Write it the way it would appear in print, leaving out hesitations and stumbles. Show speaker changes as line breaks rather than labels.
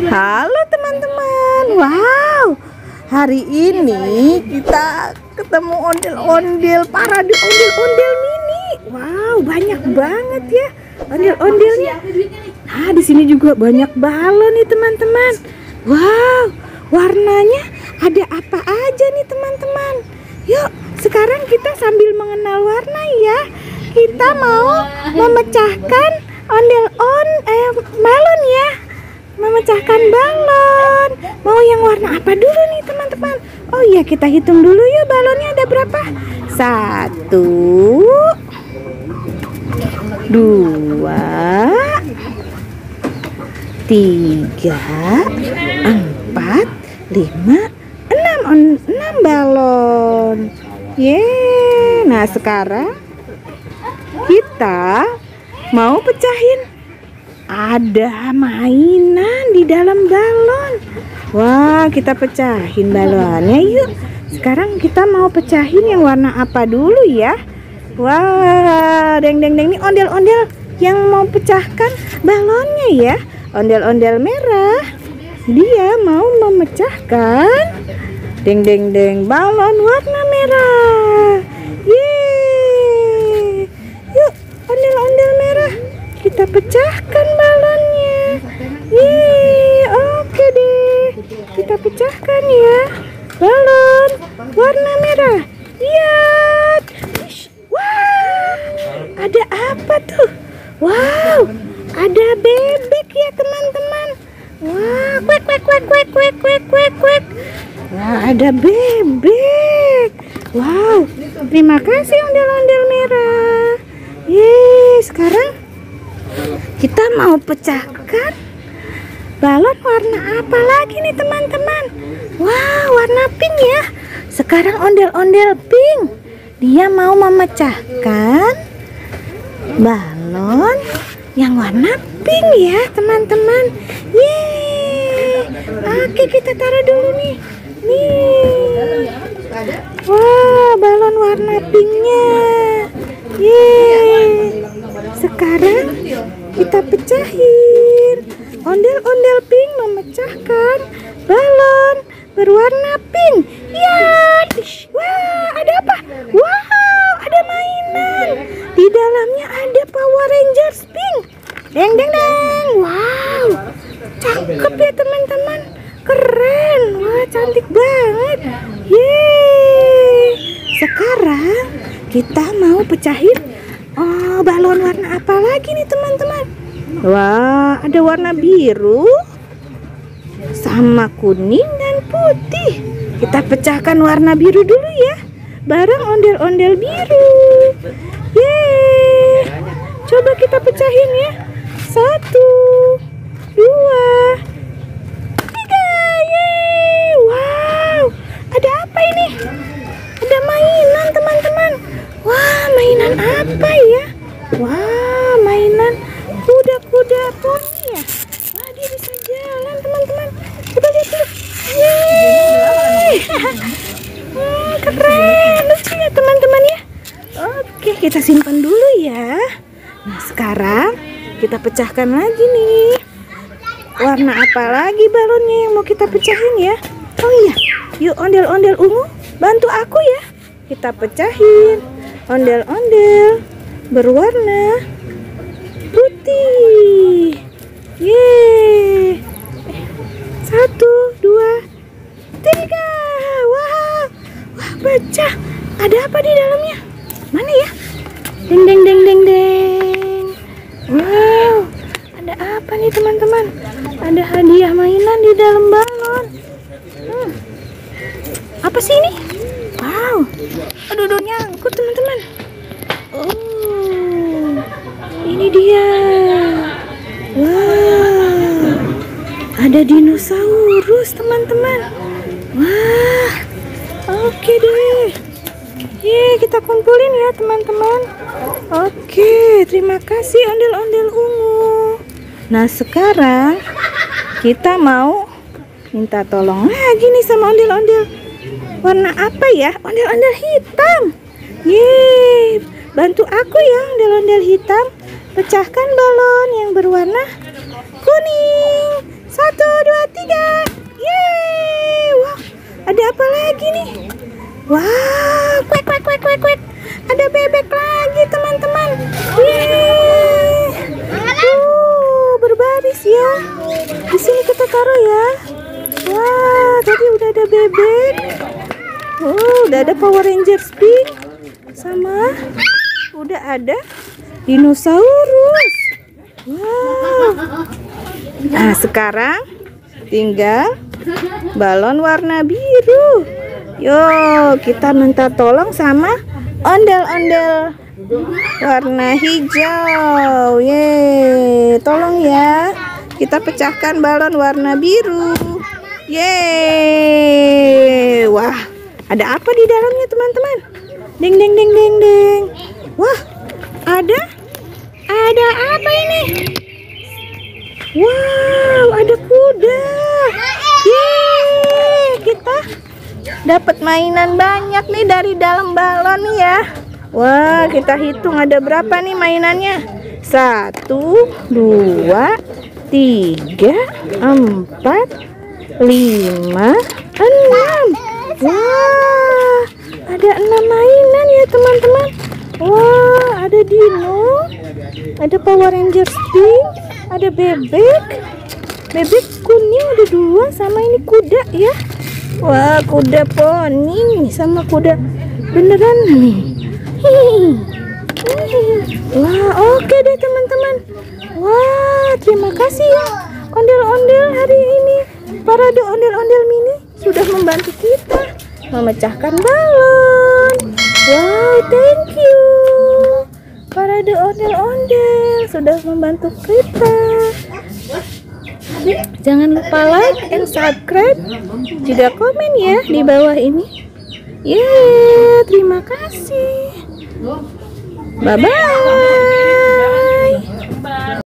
Halo teman-teman. Wow, hari ini kita ketemu ondel-ondel, parade ondel-ondel mini. Wow, banyak banget ya ondel-ondelnya. Nah, di sini juga banyak balon nih teman-teman. Wow, warnanya ada apa aja nih teman-teman? Yuk, sekarang kita sambil mengenal warna ya. Kita mau memecahkan balon ya. Memecahkan balon. Mau yang warna apa dulu nih teman-teman? Oh iya, kita hitung dulu ya balonnya ada berapa. 1, 2, 3, 4, 5, 6 balon. Yeay. Nah, sekarang kita mau pecahin. Ada mainan di dalam balon. Wah, kita pecahin balonnya yuk. Sekarang kita mau pecahin yang warna apa dulu ya? Wah, deng nih ondel-ondel yang mau pecahkan balonnya ya. Ondel-ondel merah. Dia mau memecahkan deng balon warna merah. Yeay. Yuk, ondel-ondel merah. Kita pecahkan balonnya. Yeay, oke deh. Kita pecahkan ya balon warna merah. Lihat. Wah, ada apa tuh? Wow, ada bebek ya teman-teman. Wah, kuek. Wah, ada bebek. Wow, terima kasih ondel-ondel merah. Yeay, sekarang kita mau pecahkan balon warna apa lagi nih teman-teman? Wah, warna pink ya. Sekarang ondel-ondel pink. Dia mau memecahkan balon yang warna pink ya teman-teman. Yeay. Oke, kita taruh dulu nih. Nih. Wah, balon warna pinknya. Yeay. Sekarang kita pecahin. Ondel-ondel pink memecahkan balon berwarna pink. Ya, wah, ada apa? Wow, ada mainan. Di dalamnya ada Power Rangers pink. Deng. Wow, cakep ya teman-teman. Keren. Wah, cantik banget. Yeay. Sekarang kita mau pecahin balon warna apa lagi nih teman-teman? Wah, ada warna biru sama kuning dan putih. Kita pecahkan warna biru dulu ya, bareng ondel-ondel biru. Yeay. Coba kita pecahin ya. 1, 2, 3. Yeay. Wow, ada apa ini? Ada mainan teman-teman. Wah, mainan apa ya? Wah, mainan kuda-kuda poni ya. Wah, dia bisa jalan teman-teman. Coba lihat dulu. Yeay. Keren, lucu ya teman-teman ya. Oke, kita simpan dulu ya. Nah, sekarang kita pecahkan lagi nih. Warna apa lagi balonnya yang mau kita pecahin ya? Oh iya, yuk ondel-ondel ungu, bantu aku ya. Kita pecahin ondel-ondel berwarna putih. Yeay. 1, 2, 3. Wah, pecah. Ada apa di dalamnya? Mana ya? Deng. Wow, ada apa nih teman-teman? Ada hadiah mainan di dalam balon. Apa sih ini? Wow, aduh nyangkut teman-teman. Oh, ini dia. Wow, ada dinosaurus teman-teman. Wah, oke deh. Yeay, kita kumpulin ya teman-teman. Oke, terima kasih ondel-ondel ungu. Nah, sekarang kita mau minta tolong lagi nih sama ondel-ondel. Warna apa ya? Ondel-ondel hitam. Yeay, bantu aku ya ondel-ondel hitam. Pecahkan balon yang berwarna kuning. 1, 2, lagi nih. Wow, kuek kuek kuek kuek kuek. Ada bebek lagi teman-teman. Yeay. Berbaris ya. Di sini kita taruh ya. Wah, tadi udah ada bebek. Udah ada Power Rangers pink. Sama udah ada dinosaurus. Wow. Nah, sekarang tinggal balon warna biru. Yuk, kita minta tolong sama ondel-ondel warna hijau. Yeay, tolong ya. Kita pecahkan balon warna biru. Yeay. Wah, ada apa di dalamnya teman-teman? Ding ding ding ding ding. Wah, ada apa ini? Wow, ada kuda. Yeay, kita dapat mainan banyak nih dari dalam balon nih ya. Wah, kita hitung ada berapa nih mainannya. 1, 2, 3, 4, 5, 6. Wah, ada 6 mainan ya teman-teman. Wah, ada dino, ada Power Rangers pink, ada bebek kuning ada 2, sama ini kuda ya. Wah, kuda poni sama kuda beneran nih. Wah, oke deh teman-teman. Wah, terima kasih ya ondel-ondel hari ini. Parade ondel-ondel mini sudah membantu kita memecahkan balon. Wow, thank you. Parade ondel-ondel sudah membantu kita. Jangan lupa like and subscribe, juga komen ya di bawah ini. Yeay, terima kasih. Bye bye.